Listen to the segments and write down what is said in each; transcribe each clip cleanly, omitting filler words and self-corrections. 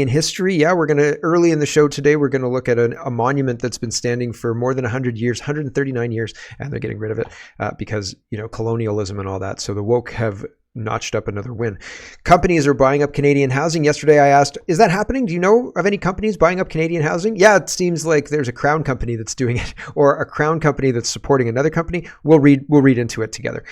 In history, yeah, early in the show today, we're going to look at a monument that's been standing for more than 100 years, 139 years, and they're getting rid of it because, colonialism and all that. So the woke have notched up another win. Companies are buying up Canadian housing. Yesterday I asked, is that happening? Do you know of any companies buying up Canadian housing? Yeah, it seems like there's a crown company that's doing it, or a crown company that's supporting another company. We'll read into it together.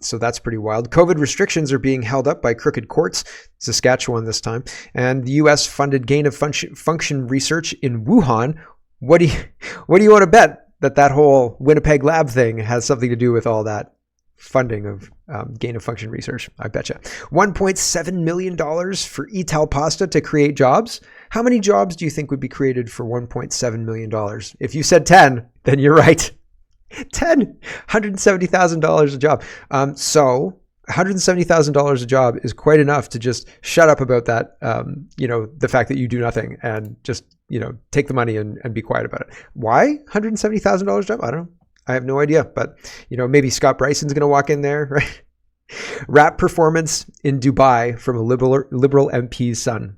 So that's pretty wild. COVID restrictions are being held up by crooked courts, Saskatchewan this time, and the U.S. funded gain of function research in Wuhan. What do you want to bet that whole Winnipeg lab thing has something to do with all that funding of gain of function research? I betcha. $1.7 million for Etal Pasta to create jobs. How many jobs do you think would be created for $1.7 million? If you said 10, then you're right. 10, $170,000 a job. So $170,000 a job is quite enough to just shut up about that, the fact that you do nothing and just, take the money and be quiet about it. Why $170,000 job? I don't know. I have no idea, but maybe Scott Bryson's going to walk in there, right? Rap performance in Dubai from a liberal MP's son.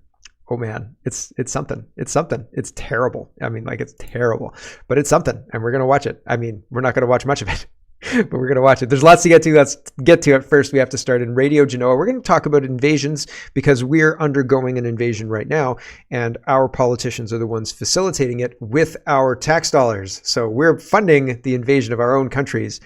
Oh man, it's something. It's something. It's terrible. I mean, it's terrible, but it's something, and we're going to watch it. I mean, we're not going to watch much of it, but we're going to watch it. There's lots to get to. Let's get to it. First, we have to start in Radio Genoa. We're going to talk about invasions because we're undergoing an invasion right now, and our politicians are the ones facilitating it with our tax dollars. So we're funding the invasion of our own countries.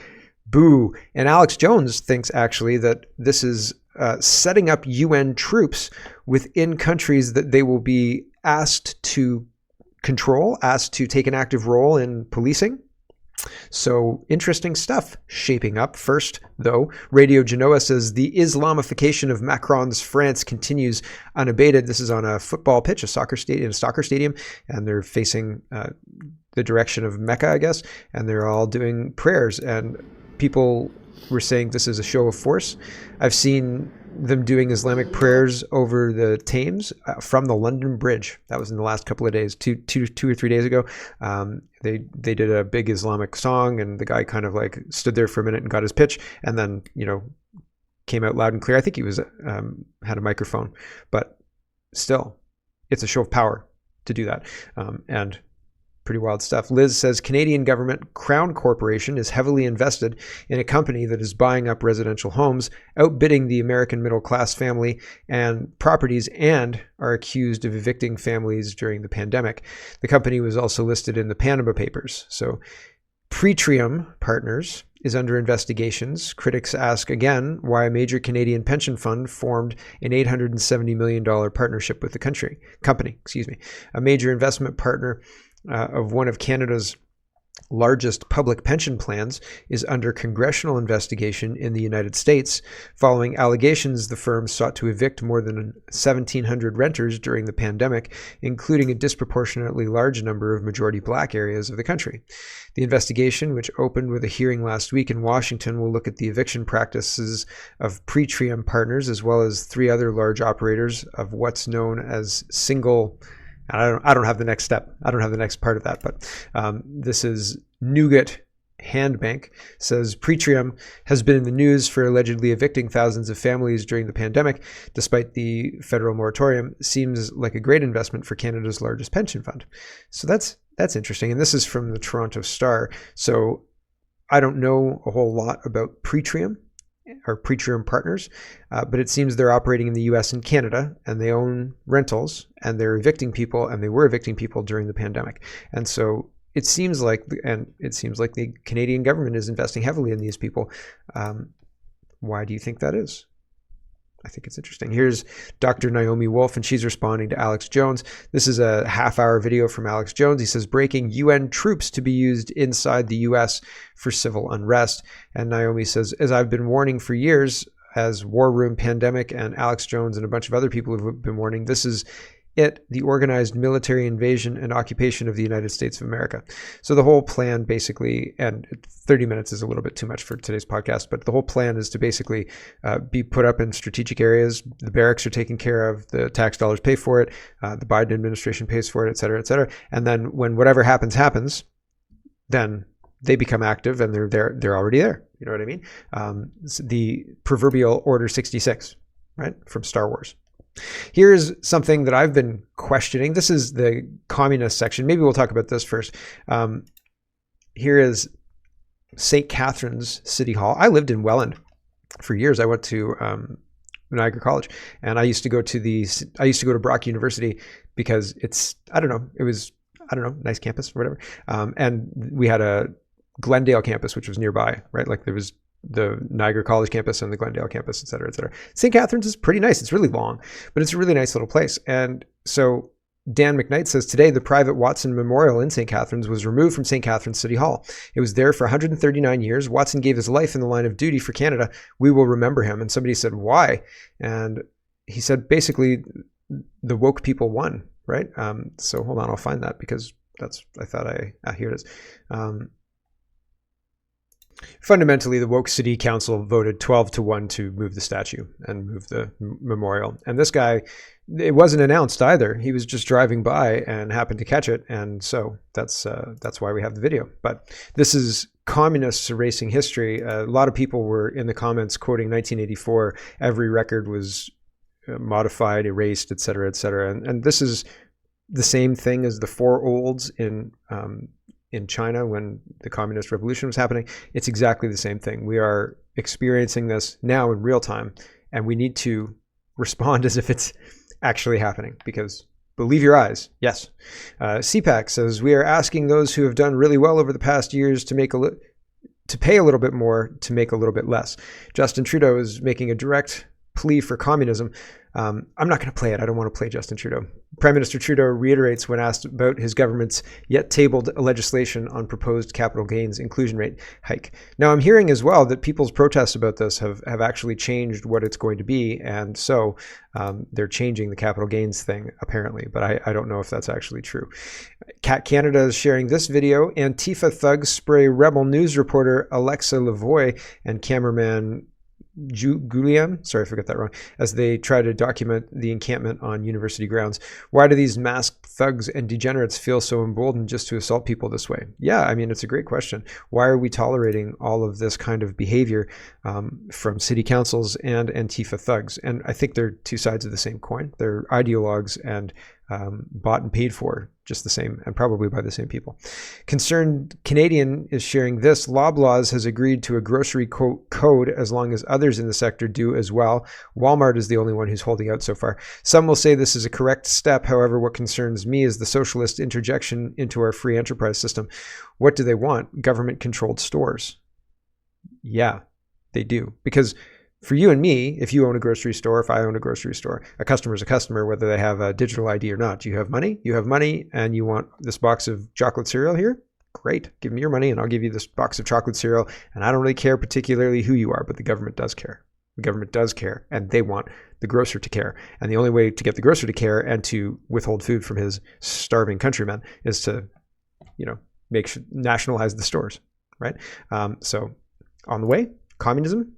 Boo. And Alex Jones thinks actually that this is setting up UN troops within countries that they will be asked to control, asked to take an active role in policing. So interesting stuff shaping up. First, though, Radio Genoa says the Islamification of Macron's France continues unabated. This is on a football pitch, a soccer stadium, and they're facing the direction of Mecca, I guess, and they're all doing prayers. And people were saying this is a show of force. I've seen them doing Islamic prayers over the Thames from the London Bridge. That was in the last couple of days, two or 3 days ago. They did a big Islamic song, and the guy kind of stood there for a minute and got his pitch, and then came out loud and clear. I think he was had a microphone, but still, it's a show of power to do that, and pretty wild stuff. Liz says Canadian government Crown Corporation is heavily invested in a company that is buying up residential homes, outbidding the American middle class family and properties, and are accused of evicting families during the pandemic. The company was also listed in the Panama Papers. So Pretrium Partners is under investigations. Critics ask again why a major Canadian pension fund formed an $870 million partnership with the company. A major investment partner of one of Canada's largest public pension plans is under congressional investigation in the United States following allegations the firm sought to evict more than 1,700 renters during the pandemic, including a disproportionately large number of majority black areas of the country. The investigation, which opened with a hearing last week in Washington, will look at the eviction practices of Pretrium Partners as well as 3 other large operators of what's known as single. I don't have the next step. I don't have the next part of that, but this is Nugget Handbank says Pretrium has been in the news for allegedly evicting thousands of families during the pandemic. Despite the federal moratorium, seems like a great investment for Canada's largest pension fund. So that's interesting. And this is from the Toronto Star. So I don't know a whole lot about Pretrium or Pretrium Partners, but it seems they're operating in the US and Canada, and they own rentals, and they're evicting people, and they were evicting people during the pandemic. And so it seems like the Canadian government is investing heavily in these people. Why do you think that is? I think it's interesting. Here's Dr. Naomi Wolf, and she's responding to Alex Jones. This is a half-hour video from Alex Jones. He says, breaking UN troops to be used inside the U.S. for civil unrest. And Naomi says, as I've been warning for years, as War Room Pandemic and Alex Jones and a bunch of other people have been warning, this is the organized military invasion and occupation of the United States of America. So the whole plan basically, and 30 minutes is a little bit too much for today's podcast, but the whole plan is to basically be put up in strategic areas. The barracks are taken care of, the tax dollars pay for it, the Biden administration pays for it, et cetera, et cetera. And then when whatever happens, then they become active and they're already there. You know what I mean? The proverbial Order 66, right? From Star Wars. Here's something that I've been questioning. This is the communist section. Maybe we'll talk about this first. Here is St. Catharines City Hall. I lived in Welland for years. I went to Niagara College, and I used to go to Brock University because it's, it was nice campus or whatever. And we had a Glendale campus, which was nearby, right? Like there was the Niagara College campus and the Glendale campus, et cetera, et cetera. St. Catharines is pretty nice. It's really long, but it's a really nice little place. And so Dan McKnight says, today, the private Watson Memorial in St. Catharines was removed from St. Catharines City Hall. It was there for 139 years. Watson gave his life in the line of duty for Canada. We will remember him. And somebody said, why? And he said, basically, the woke people won, right? So hold on, I'll find that because here it is. Fundamentally, the woke city council voted 12-1 to move the statue and move the memorial. And this guy, it wasn't announced either. He was just driving by and happened to catch it. And so that's why we have the video. But this is communists erasing history. A lot of people were in the comments quoting 1984. Every record was modified, erased, et cetera, et cetera. And this is the same thing as the four olds in China when the communist revolution was happening. It's exactly the same thing. We are experiencing this now in real time, and we need to respond as if it's actually happening, because believe your eyes. Yes. CPAC says, we are asking those who have done really well over the past years to pay a little bit more to make a little bit less. Justin Trudeau is making a direct plea for communism. I'm not going to play it. I don't want to play Justin Trudeau. Prime Minister Trudeau reiterates when asked about his government's yet tabled legislation on proposed capital gains inclusion rate hike. Now, I'm hearing as well that people's protests about this have actually changed what it's going to be. And so they're changing the capital gains thing, apparently. But I don't know if that's actually true. Cat Canada is sharing this video. Antifa thugs spray rebel news reporter Alexa Lavoie and cameraman Julian, sorry if I got that wrong, as they try to document the encampment on university grounds. Why do these masked thugs and degenerates feel so emboldened just to assault people this way? Yeah, I mean, it's a great question. Why are we tolerating all of this kind of behavior from city councils and Antifa thugs? And I think they're two sides of the same coin. They're ideologues and bought and paid for just the same, and probably by the same people. Concerned Canadian is sharing this. Loblaws has agreed to a grocery code as long as others in the sector do as well. Walmart is the only one who's holding out so far. Some will say this is a correct step. However, what concerns me is the socialist interjection into our free enterprise system. What do they want? Government-controlled stores. Yeah, they do. Because for you and me, if you own a grocery store, if I own a grocery store, a customer is a customer, whether they have a digital ID or not. You have money, and you want this box of chocolate cereal here? Great. Give me your money and I'll give you this box of chocolate cereal. And I don't really care particularly who you are, but the government does care. The government does care, and they want the grocer to care. And the only way to get the grocer to care and to withhold food from his starving countrymen is to, nationalize the stores, right? So on the way, communism,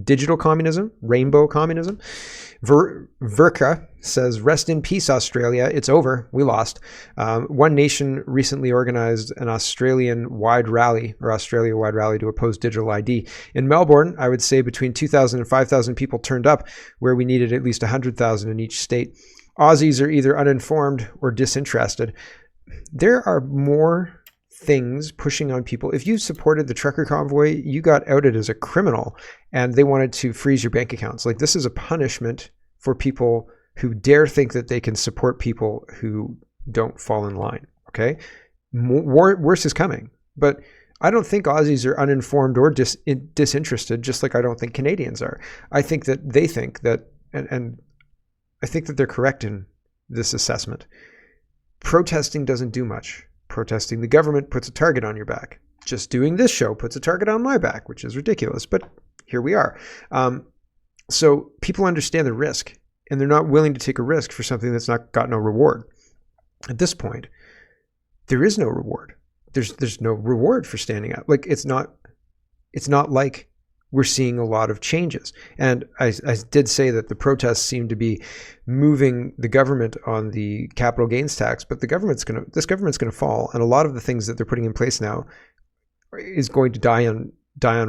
digital communism, rainbow communism. Verka says, rest in peace, Australia. It's over. We lost. One Nation recently organized an Australia-wide rally to oppose digital ID. In Melbourne, I would say between 2,000 and 5,000 people turned up, where we needed at least 100,000 in each state. Aussies are either uninformed or disinterested. There are more things pushing on people. If you supported the trucker convoy, you got outed as a criminal, and they wanted to freeze your bank accounts. Like, this is a punishment for people who dare think that they can support people who don't fall in line. Okay, worse is coming. But I don't think Aussies are uninformed or disinterested, just like I don't think Canadians are. I think that they think that, and I think that they're correct in this assessment. Protesting doesn't do much. Protesting the government puts a target on your back. Just doing this show puts a target on my back, which is ridiculous, but here we are. So people understand the risk, and they're not willing to take a risk for something that's not got no reward. At this point, there is no reward. There's no reward for standing up. Like, it's not like we're seeing a lot of changes. And I did say that the protests seem to be moving the government on the capital gains tax, but this government's going to fall. And a lot of the things that they're putting in place now is going to die on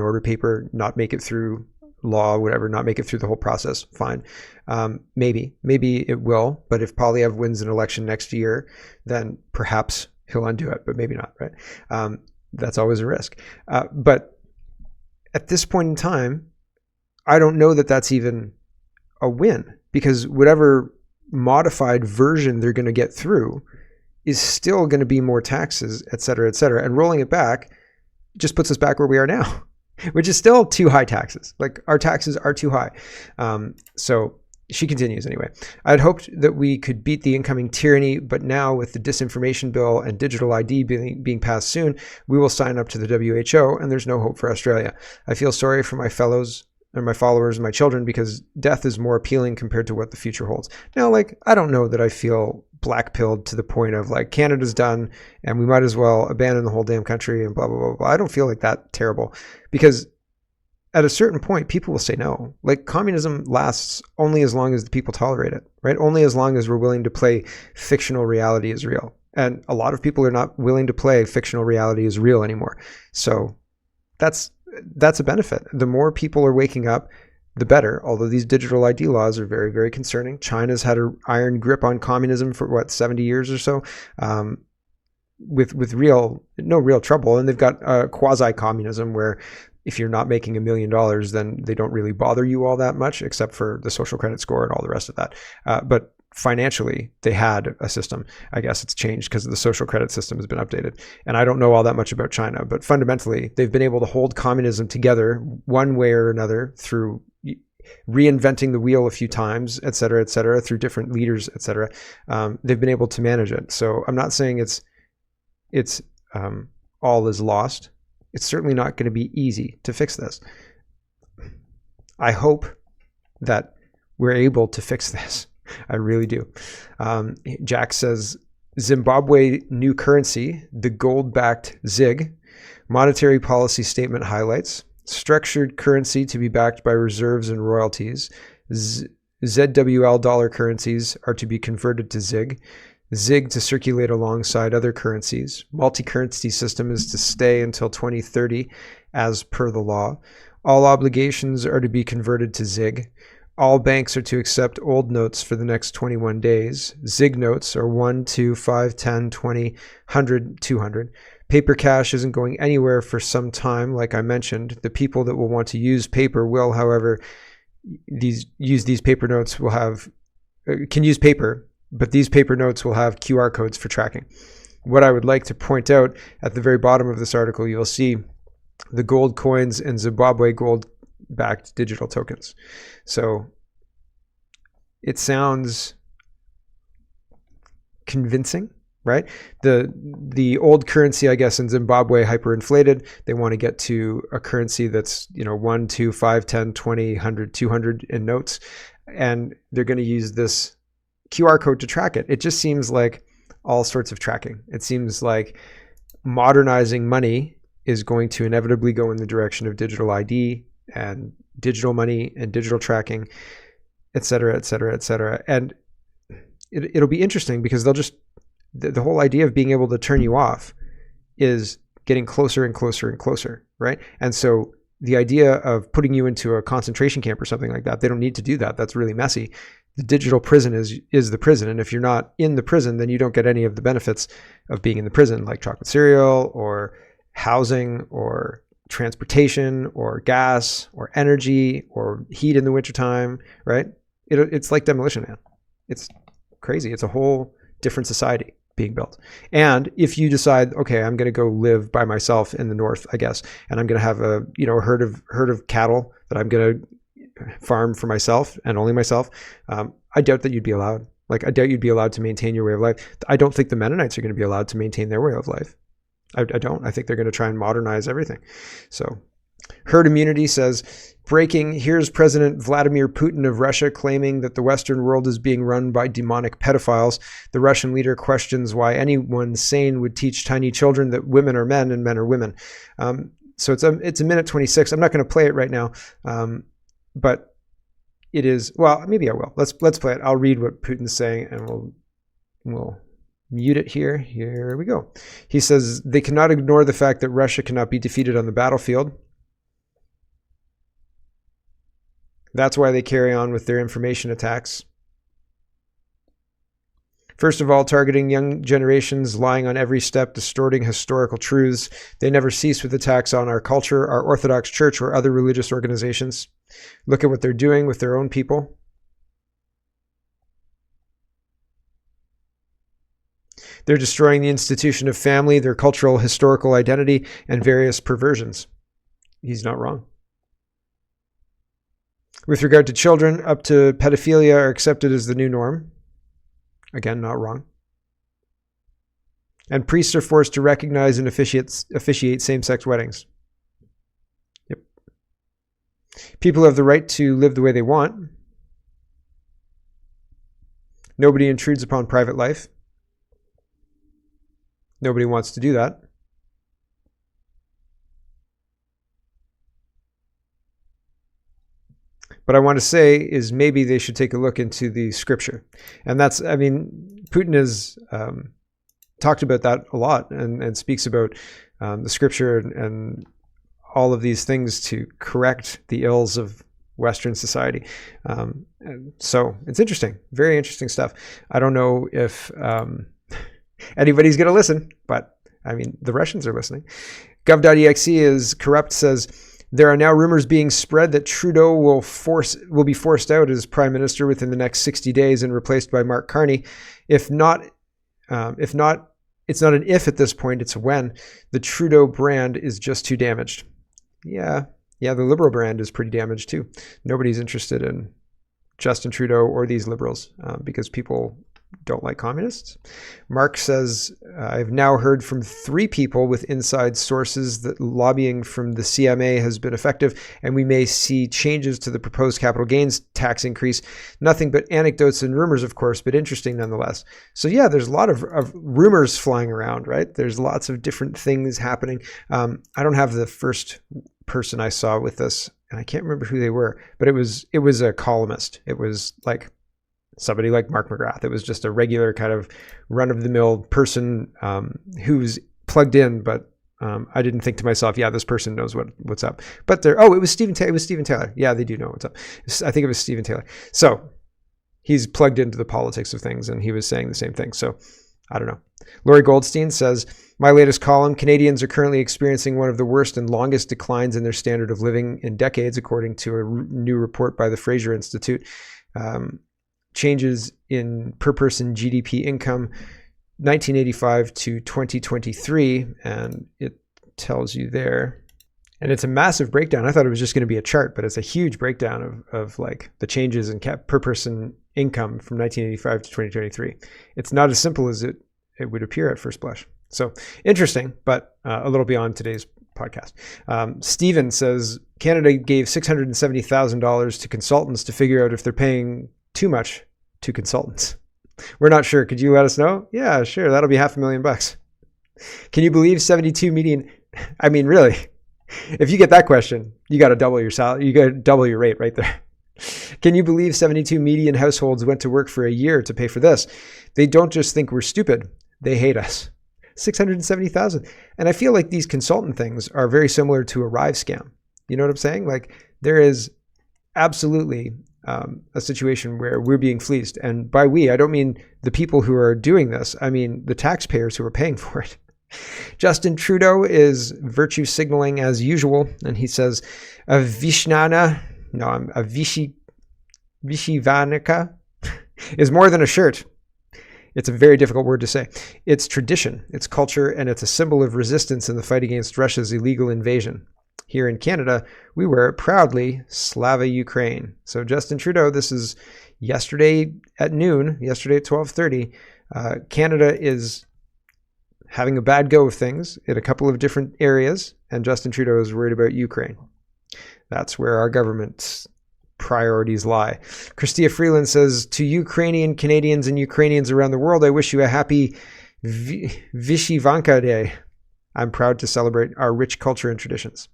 order paper, not make it through law, whatever, not make it through the whole process, fine. Maybe it will. But if Polyev wins an election next year, then perhaps he'll undo it, but maybe not, right? That's always a risk. But at this point in time, I don't know that that's even a win, because whatever modified version they're going to get through is still going to be more taxes, et cetera, et cetera. And rolling it back just puts us back where we are now, which is still too high taxes. Like, our taxes are too high. So she continues anyway. I'd hoped that we could beat the incoming tyranny, but now with the disinformation bill and digital ID being passed soon, we will sign up to the WHO, and there's no hope for Australia. I feel sorry for my fellows and my followers and my children, because death is more appealing compared to what the future holds. Now, like, I don't know that I feel black-pilled to the point of like, Canada's done and we might as well abandon the whole damn country and blah, blah, blah, blah. I don't feel like that terrible, because at a certain point, people will say no. Like, communism lasts only as long as the people tolerate it, right? Only as long as we're willing to play fictional reality as real. And a lot of people are not willing to play fictional reality as real anymore. So that's a benefit. The more people are waking up, the better. Although these digital ID laws are very, very concerning. China's had an iron grip on communism for 70 years or so, with no real trouble. And they've got quasi-communism where if you're not making $1 million, then they don't really bother you all that much, except for the social credit score and all the rest of that. But financially, they had a system. I guess it's changed because the social credit system has been updated. And I don't know all that much about China, but fundamentally, they've been able to hold communism together one way or another through reinventing the wheel a few times, et cetera, through different leaders, et cetera. They've been able to manage it. So I'm not saying it's all is lost. It's certainly not going to be easy to fix this. I hope that we're able to fix this. I really do. Jack says, Zimbabwe new currency, the gold-backed ZiG, monetary policy statement highlights, structured currency to be backed by reserves and royalties, ZWL dollar currencies are to be converted to ZiG, ZiG to circulate alongside other currencies. Multi-currency system is to stay until 2030 as per the law. All obligations are to be converted to ZiG. All banks are to accept old notes for the next 21 days. ZiG notes are 1, 2, 5, 10, 20, 100, 200. Paper cash isn't going anywhere for some time, like I mentioned. The people that will want to use paper will, however, use these paper notes can use paper, but these paper notes will have QR codes for tracking. What I would like to point out at the very bottom of this article, you'll see the gold coins and Zimbabwe gold-backed digital tokens. So it sounds convincing, right? The old currency, I guess, in Zimbabwe, hyperinflated. They want to get to a currency that's 1, 2, 5, 10, 20, 100, 200 in notes, and they're going to use this QR code to track it. It just seems like all sorts of tracking. It seems like modernizing money is going to inevitably go in the direction of digital ID and digital money and digital tracking, et cetera, et cetera, et cetera. And it'll be interesting because they'll just, the whole idea of being able to turn you off is getting closer and closer and closer, right? And so the idea of putting you into a concentration camp or something like that, they don't need to do that. That's really messy. The digital prison is the prison. And if you're not in the prison, then you don't get any of the benefits of being in the prison, like chocolate cereal or housing or transportation or gas or energy or heat in the wintertime, right? It's like Demolition Man. It's crazy. It's a whole different society being built. And if you decide, okay, I'm going to go live by myself in the north, I guess, and I'm going to have a herd of cattle that I'm going to farm for myself and only myself, I doubt that you'd be allowed. Like, I doubt you'd be allowed to maintain your way of life. I don't think the Mennonites are going to be allowed to maintain their way of life. I don't. I think they're going to try and modernize everything. So herd immunity says, breaking, here's President Vladimir Putin of Russia claiming that the Western world is being run by demonic pedophiles. The Russian leader questions why anyone sane would teach tiny children that women are men and men are women. So it's a minute 26. I'm not going to play it right now. But it is, well, maybe I will. Let's play it. I'll read what Putin's saying and we'll mute it here. Here we go. He says, they cannot ignore the fact that Russia cannot be defeated on the battlefield. That's why they carry on with their information attacks. First of all, targeting young generations, lying on every step, distorting historical truths. They never cease with attacks on our culture, our Orthodox Church, or other religious organizations. Look at what they're doing with their own people. They're destroying the institution of family, their cultural, historical identity, and various perversions. He's not wrong. With regard to children, up to pedophilia are accepted as the new norm. Again, not wrong. And priests are forced to recognize and officiate same-sex weddings. Yep. People have the right to live the way they want. Nobody intrudes upon private life. Nobody wants to do that. What I want to say is maybe they should take a look into the scripture. And that's, I mean, Putin has talked about that a lot and speaks about the scripture and all of these things to correct the ills of Western society. And so it's interesting, very interesting stuff. I don't know if anybody's going to listen, but I mean, the Russians are listening. Gov.exe is corrupt, says, there are now rumors being spread that Trudeau will be forced out as prime minister within the next 60 days and replaced by Mark Carney. If not, it's not an if at this point, it's a when. The Trudeau brand is just too damaged. Yeah, the Liberal brand is pretty damaged too. Nobody's interested in Justin Trudeau or these Liberals because people don't like communists. Mark says, I've now heard from 3 people with inside sources that lobbying from the CMA has been effective, and we may see changes to the proposed capital gains tax increase. Nothing but anecdotes and rumors, of course, but interesting nonetheless. So yeah, there's a lot of rumors flying around, right? There's lots of different things happening. I don't have the first person I saw with this, and I can't remember who they were, but it was a columnist. It was like somebody like Mark McGrath. It was just a regular kind of run-of-the-mill person who's plugged in, but I didn't think to myself, yeah, this person knows what's up. But it was Stephen Taylor. It was Stephen Taylor. Yeah, they do know what's up. I think it was Stephen Taylor. So he's plugged into the politics of things, and he was saying the same thing. So I don't know. Laurie Goldstein says, my latest column, Canadians are currently experiencing one of the worst and longest declines in their standard of living in decades, according to a new report by the Fraser Institute. Changes in per person GDP income 1985 to 2023, and it tells you there. And it's a massive breakdown. I thought it was just going to be a chart, but it's a huge breakdown of like the changes in per person income from 1985 to 2023. It's not as simple as it would appear at first blush. So interesting, but a little beyond today's podcast. Stephen says, Canada gave $670,000 to consultants to figure out if they're paying too much to consultants. We're not sure. Could you let us know? Yeah, sure. That'll be $500,000. Can you believe 72 median? I mean, really, if you get that question, you got to double your salary. You got to double your rate right there. Can you believe 72 median households went to work for a year to pay for this? They don't just think we're stupid. They hate us. 670,000. And I feel like these consultant things are very similar to a Rive scam. You know what I'm saying? Like there is absolutely a situation where we're being fleeced. And by we, I don't mean the people who are doing this. I mean the taxpayers who are paying for it. Justin Trudeau is virtue signaling as usual. And he says, a Vishnana, a Vishivanika is more than a shirt. It's a very difficult word to say. It's tradition, it's culture, and it's a symbol of resistance in the fight against Russia's illegal invasion. Here in Canada, we wear it proudly, Slava Ukraine. So Justin Trudeau, this is yesterday at noon, yesterday at 12:30. Canada is having a bad go of things in a couple of different areas, and Justin Trudeau is worried about Ukraine. That's where our government's priorities lie. Christia Freeland says, to Ukrainian Canadians and Ukrainians around the world, I wish you a happy Vishivanka Day. I'm proud to celebrate our rich culture and traditions.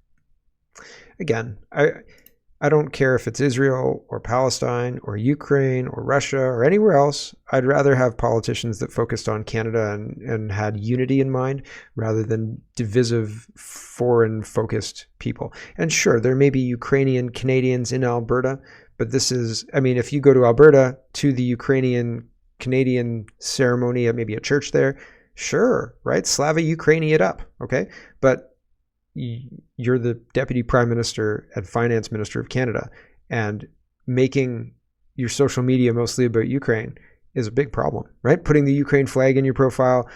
Again, I don't care if it's Israel or Palestine or Ukraine or Russia or anywhere else. I'd rather have politicians that focused on Canada and had unity in mind rather than divisive, foreign-focused people. And sure, there may be Ukrainian Canadians in Alberta, But this is, I mean, if you go to Alberta to the Ukrainian Canadian ceremony at maybe a church there, sure, right? Slava Ukraini it up, okay? But you're the Deputy Prime Minister and Finance Minister of Canada, and making your social media mostly about Ukraine is a big problem, right? Putting the Ukraine flag in your profile,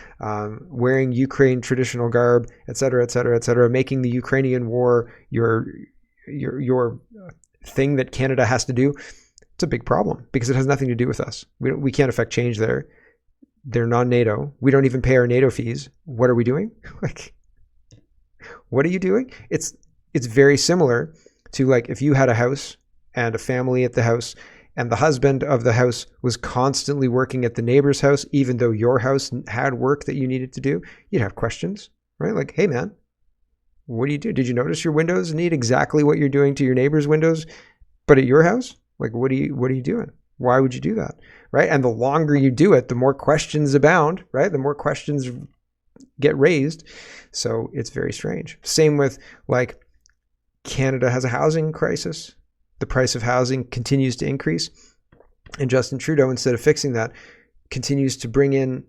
wearing Ukraine traditional garb, et cetera, et cetera, et cetera, making the Ukrainian war your thing that Canada has to do. It's a big problem because it has nothing to do with us. We can't affect change there. They're non-NATO. We don't even pay our NATO fees. What are we doing? Like, what are you doing? It's very similar to like if you had a house and a family at the house, and the husband of the house was constantly working at the neighbor's house, even though your house had work that you needed to do, you'd have questions, right? Like, hey man, what do you do? Did you notice your windows need exactly what you're doing to your neighbor's windows, but at your house? Like, what are you doing? Why would you do that, right? And the longer you do it, the more questions abound, right? The more questions get raised. So it's very strange. Same with like Canada has a housing crisis. The price of housing continues to increase. And Justin Trudeau, instead of fixing that, continues to bring in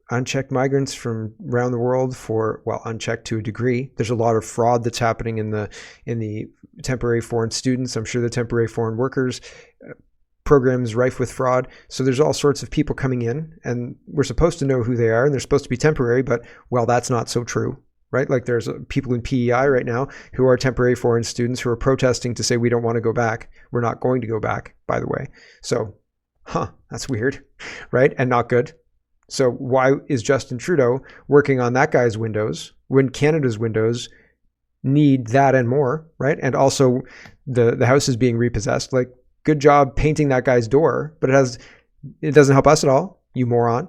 unchecked migrants from around the world for, well, unchecked to a degree. There's a lot of fraud that's happening in the temporary foreign students. I'm sure the temporary foreign workers program is rife with fraud. So there's all sorts of people coming in, and we're supposed to know who they are, and they're supposed to be temporary, but, well, that's not so true. Right? Like there's people in PEI right now who are temporary foreign students who are protesting to say, we don't want to go back. We're not going to go back, by the way. So, that's weird, right? And not good. So why is Justin Trudeau working on that guy's windows when Canada's windows need that and more, right? And also the house is being repossessed. Like, good job painting that guy's door, but it doesn't help us at all, you moron.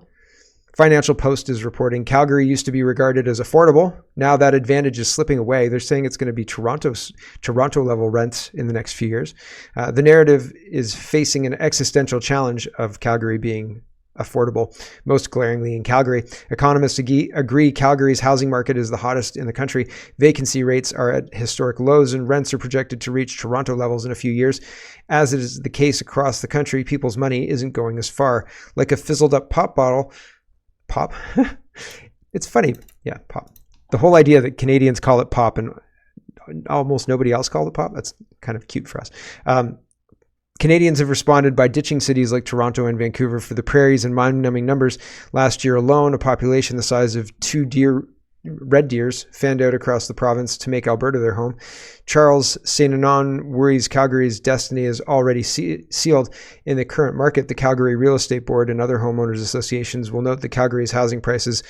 Financial Post is reporting Calgary used to be regarded as affordable. Now that advantage is slipping away. They're saying it's going to be Toronto level rents in the next few years. The narrative is facing an existential challenge of Calgary being affordable, most glaringly in Calgary. Economists agree Calgary's housing market is the hottest in the country. Vacancy rates are at historic lows and rents are projected to reach Toronto levels in a few years. As it is the case across the country, people's money isn't going as far. Like a fizzled up pop bottle, pop. It's funny. Yeah, pop. The whole idea that Canadians call it pop and almost nobody else called it pop, that's kind of cute for us. Canadians have responded by ditching cities like Toronto and Vancouver for the prairies in mind-numbing numbers. Last year alone, a population the size of 2 red deers fanned out across the province to make Alberta their home. Charles Saint-Anon worries Calgary's destiny is already sealed in the current market. The Calgary Real Estate Board and other homeowners associations will note that Calgary's housing prices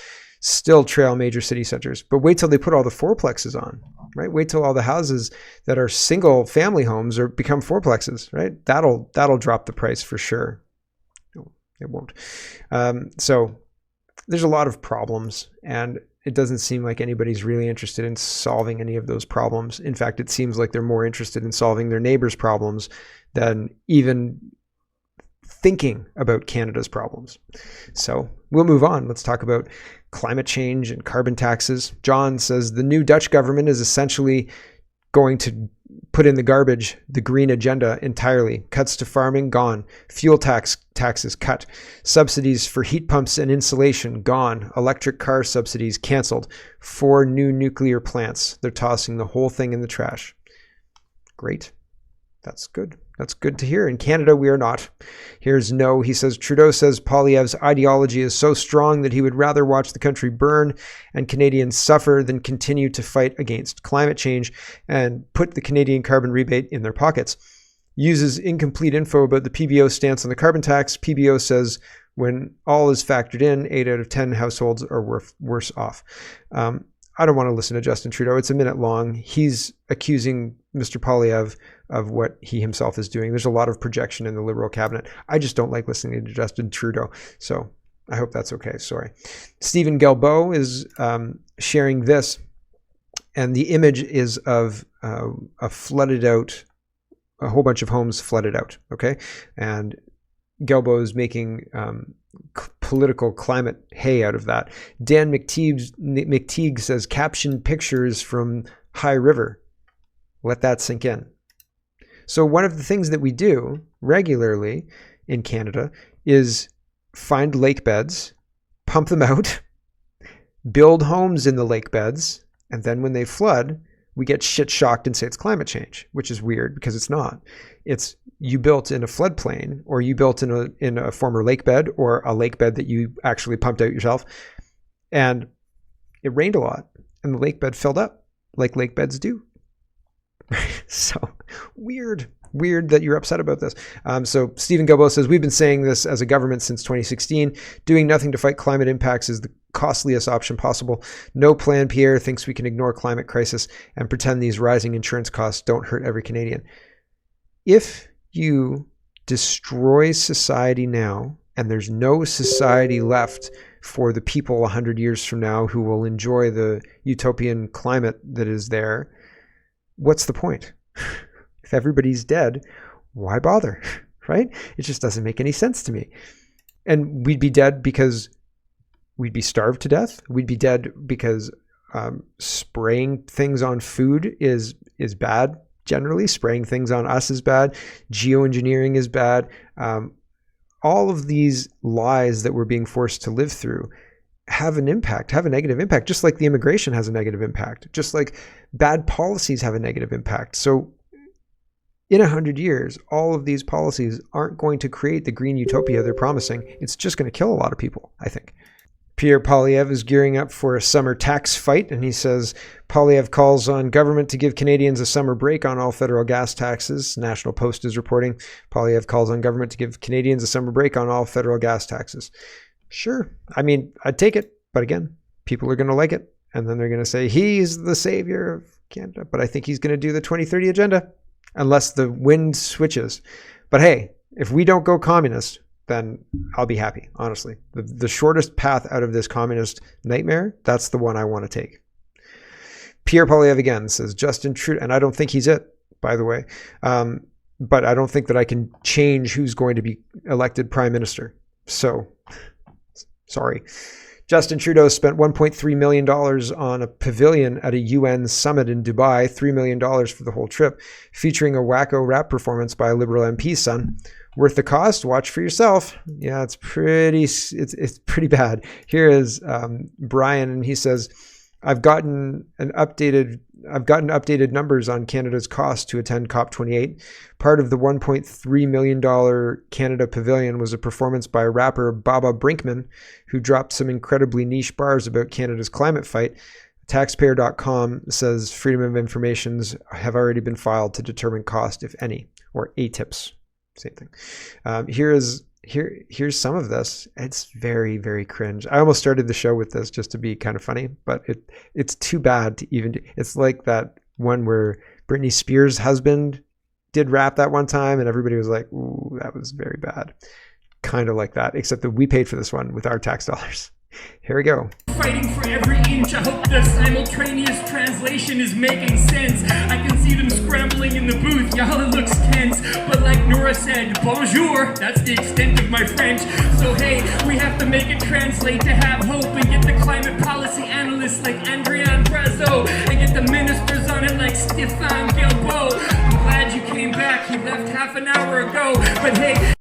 still trail major city centers. But wait till they put all the fourplexes on, right? Wait till all the houses that are single family homes become fourplexes, right? That'll drop the price for sure. No, it won't. So there's a lot of problems, and it doesn't seem like anybody's really interested in solving any of those problems. In fact, it seems like they're more interested in solving their neighbors' problems than even thinking about Canada's problems. So we'll move on. Let's talk about climate change and carbon taxes. John says the new Dutch government is essentially going to put in the garbage the green agenda entirely. Cuts to farming, gone. Fuel taxes cut. Subsidies for heat pumps and insulation, gone. Electric car subsidies canceled. 4 new nuclear plants. They're tossing the whole thing in the trash. Great. That's good. That's good to hear. In Canada, we are not. Here's no. He says, Trudeau says Poilievre's ideology is so strong that he would rather watch the country burn and Canadians suffer than continue to fight against climate change and put the Canadian carbon rebate in their pockets. Uses incomplete info about the PBO stance on the carbon tax. PBO says when all is factored in, 8 out of 10 households are worse off. I don't want to listen to Justin Trudeau. It's a minute long. He's accusing Mr. Poilievre of what he himself is doing. There's a lot of projection in the Liberal cabinet. I just don't like listening to Justin Trudeau. So I hope that's okay. Sorry. Stephen Guilbeault is sharing this, and the image is of a flooded out, a whole bunch of homes flooded out. Okay. And Guilbeault is making political climate hay out of that. Dan McTeague says caption pictures from High River. Let that sink in. So one of the things that we do regularly in Canada is find lake beds, pump them out, build homes in the lake beds, and then when they flood, we get shit shocked and say it's climate change, which is weird because it's not. It's you built in a floodplain, or you built in a former lake bed, or a lake bed that you actually pumped out yourself, and it rained a lot and the lake bed filled up like lake beds do. So weird that you're upset about this. So Stephen Gilbo says, we've been saying this as a government since 2016. Doing nothing to fight climate impacts is the costliest option possible. No plan. Pierre thinks we can ignore climate crisis and pretend these rising insurance costs don't hurt every Canadian. If you destroy society now, and there's no society left for the people 100 years from now who will enjoy the utopian climate that is there, what's the point? If everybody's dead, why bother, right? It just doesn't make any sense to me. And we'd be dead because we'd be starved to death. We'd be dead because spraying things on food is bad. Generally, spraying things on us is bad. Geoengineering is bad. All of these lies that we're being forced to live through have an impact, have a negative impact, just like the immigration has a negative impact, just like bad policies have a negative impact. So in 100 years, all of these policies aren't going to create the green utopia they're promising. It's just going to kill a lot of people, I think. Pierre Poilievre is gearing up for a summer tax fight, and he says Poilievre calls on government to give Canadians a summer break on all federal gas taxes. National Post is reporting Poilievre calls on government to give Canadians a summer break on all federal gas taxes. Sure. I mean, I'd take it. But again, people are going to like it. And then they're going to say he's the savior of Canada. But I think he's going to do the 2030 agenda unless the wind switches. But hey, if we don't go communist, then I'll be happy, honestly. The shortest path out of this communist nightmare, that's the one I want to take. Pierre Poilievre again says Justin Trudeau, and I don't think he's it, by the way. But I don't think that I can change who's going to be elected prime minister. So, sorry. Justin Trudeau spent $1.3 million on a pavilion at a UN summit in Dubai, $3 million for the whole trip, featuring a wacko rap performance by a Liberal MP's son. Worth the cost? Watch for yourself. Yeah, it's pretty bad. Here is Brian, and he says, I've gotten updated numbers on Canada's cost to attend COP28. Part of the $1.3 million Canada Pavilion was a performance by rapper Baba Brinkman, who dropped some incredibly niche bars about Canada's climate fight. Taxpayer.com says Freedom of Informations have already been filed to determine cost, if any, or ATIPs. Same thing. Here's some of this. It's very, very cringe. I almost started the show with this just to be kind of funny, but it's too bad to even do. It's like that one where Britney Spears' husband did rap that one time and everybody was like, ooh, that was very bad. Kind of like that, except that we paid for this one with our tax dollars. Here we go. Fighting for every inch. I hope the simultaneous translation is making sense. I can see them scrambling in the booth. Y'all, it looks tense. But like Nora said, bonjour. That's the extent of my French. So hey, we have to make it translate to have hope and get the climate policy analysts like Andrian Brazo and get the ministers on it like Stéphane Guilbeault. I'm glad you came back. He left half an hour ago. But hey.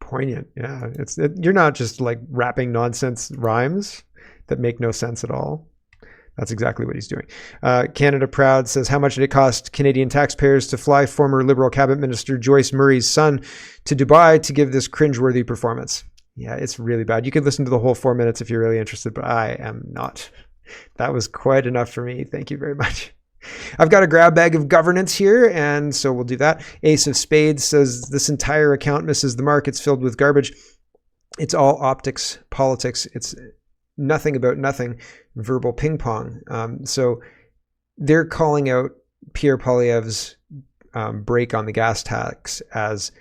Poignant. Yeah, you're not just like rapping nonsense rhymes that make no sense at all. That's exactly what he's doing. Canada Proud says, how much did it cost Canadian taxpayers to fly former Liberal Cabinet Minister Joyce Murray's son to Dubai to give this cringeworthy performance? Yeah, it's really bad. You could listen to the whole 4 minutes if you're really interested, but I am not. That was quite enough for me. Thank you very much. I've got a grab bag of governance here, and so we'll do that. Ace of Spades says this entire account misses the mark. It's filled with garbage. It's all optics, politics. It's nothing about nothing, verbal ping pong. So they're calling out Pierre Poilievre's break on the gas tax as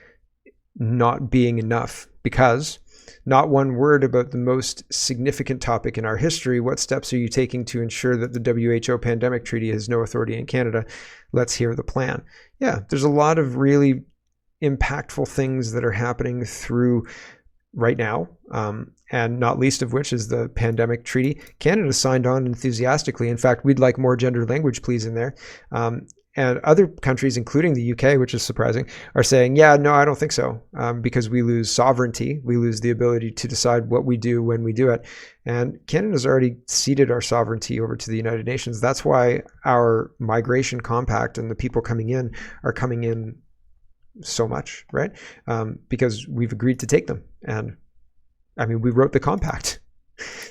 not being enough because not one word about the most significant topic in our history. What steps are you taking to ensure that the WHO pandemic treaty has no authority in Canada? Let's hear the plan. Yeah, there's a lot of really impactful things that are happening through right now, and not least of which is the pandemic treaty. Canada signed on enthusiastically. In fact, we'd like more gender language, please, in there. And other countries, including the UK, which is surprising, are saying, yeah, no, I don't think so, because we lose sovereignty. We lose the ability to decide what we do when we do it. And Canada's already ceded our sovereignty over to the United Nations. That's why our migration compact and the people coming in are coming in so much, right? Because we've agreed to take them. And I mean, we wrote the compact.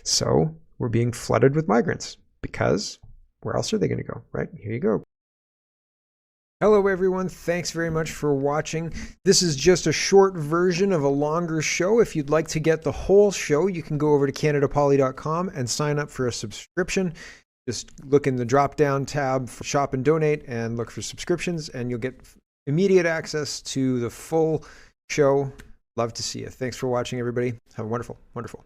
So we're being flooded with migrants because where else are they going to go, right? Here you go. Hello, everyone. Thanks very much for watching. This is just a short version of a longer show. If you'd like to get the whole show, you can go over to CanadaPoly.com and sign up for a subscription. Just look in the drop-down tab for Shop and Donate and look for subscriptions, and you'll get immediate access to the full show. Love to see you. Thanks for watching, everybody. Have a wonderful, wonderful